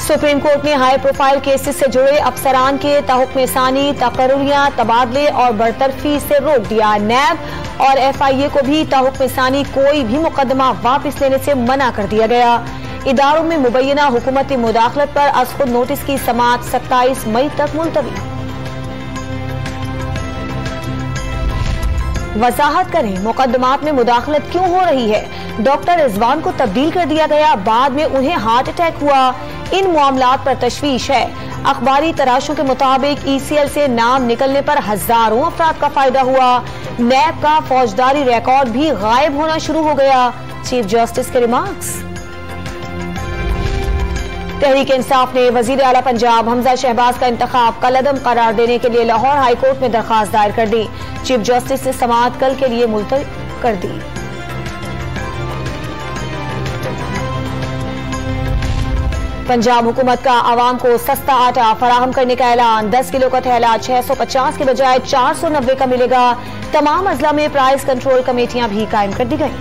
Supreme court ने high profile cases से जुड़े अफसरान के तहुक्म सानी, तकर्रुरियां, तबादले और बरतरफी से रोक दिया। नैब और FIA को भी तहुक्म सानी कोई भी मुकदमा वापस लेने से मना कर दिया गया। इदारों में मुबैना हुकूमती मुदाखलत पर अज खुद नोटिस की समाअत 27 मई तक मुलतवी। वजाहत करें, मुकदमात में मुदाखलत क्यों हो रही है? डॉक्टर रिजवान को तब्दील कर दिया गया, बाद में उन्हें हार्ट अटैक हुआ। इन मामलात पर तशवीश है। अखबारी तराशों के मुताबिक ECL से नाम निकलने पर हजारों अफराद का फायदा हुआ। नैब का फौजदारी रिकॉर्ड भी गायब होना शुरू हो गया। चीफ जस्टिस के रिमार्क्स। तहरीक इंसाफ ने वजीर आला पंजाब हमजा शहबाज का इंतखाब कलअदम करार देने के लिए लाहौर हाई कोर्ट में दरखास्त दायर कर दी। चीफ जस्टिस ने समाअत कल के लिए मुलतवी कर दी। पंजाब हुकूमत का आवाम को सस्ता आटा फराहम करने का ऐलान। 10 किलो का थैला 650 के बजाय 490 का मिलेगा। तमाम अजला में प्राइस कंट्रोल कमेटियां भी कायम कर दी गई।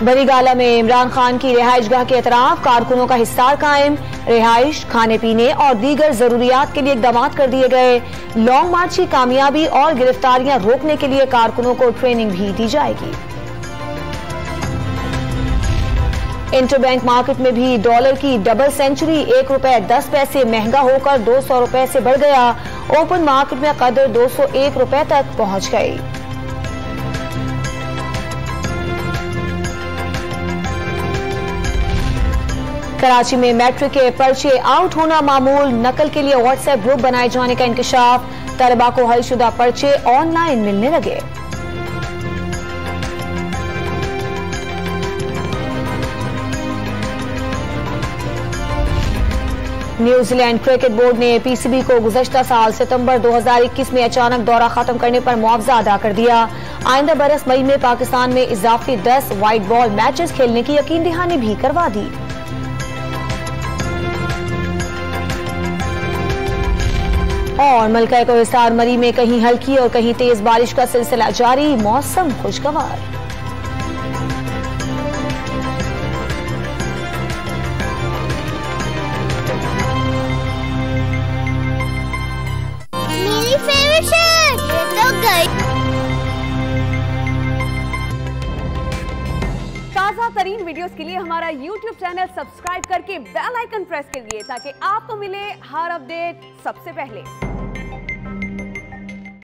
बरीगाला में इमरान खान की रिहाइशगाह के अतराफ कारकुनों का हिस्सार कायम। रिहाइश, खाने पीने और दीगर जरूरियात के लिए इकदाम कर दिए गए। लॉन्ग मार्च की कामयाबी और गिरफ्तारियां रोकने के लिए कारकुनों को ट्रेनिंग भी दी जाएगी। इंटरबैंक मार्केट में भी डॉलर की डबल सेंचुरी, ₹1.10 महंगा होकर ₹200 से बढ़ गया। ओपन मार्केट में कदर ₹201 तक पहुंच गई। कराची में मैट्रिक के पर्चे आउट होना मामूल। नकल के लिए व्हाट्सएप ग्रुप बनाए जाने का इंकशाफ। तलबा को हलशुदा पर्चे ऑनलाइन मिलने लगे। न्यूजीलैंड क्रिकेट बोर्ड ने PCB को गुज़श्ता साल सितंबर 2021 में अचानक दौरा खत्म करने पर मुआवजा अदा कर दिया। आइंदा बरस मई में पाकिस्तान में इजाफी 10 व्हाइट बॉल मैचेस खेलने की यकीन दहानी भी करवा दी। और मलका कोहिस्तान मरी में कहीं हल्की और कहीं तेज बारिश का सिलसिला जारी। मौसम खुशगवार। मेरी फेवरेट शर्ट ये तो गई। ताज़ा तरीन वीडियोस के लिए हमारा YouTube चैनल सब्सक्राइब करके बेल आइकन प्रेस करिए ताकि आपको मिले हर अपडेट सबसे पहले।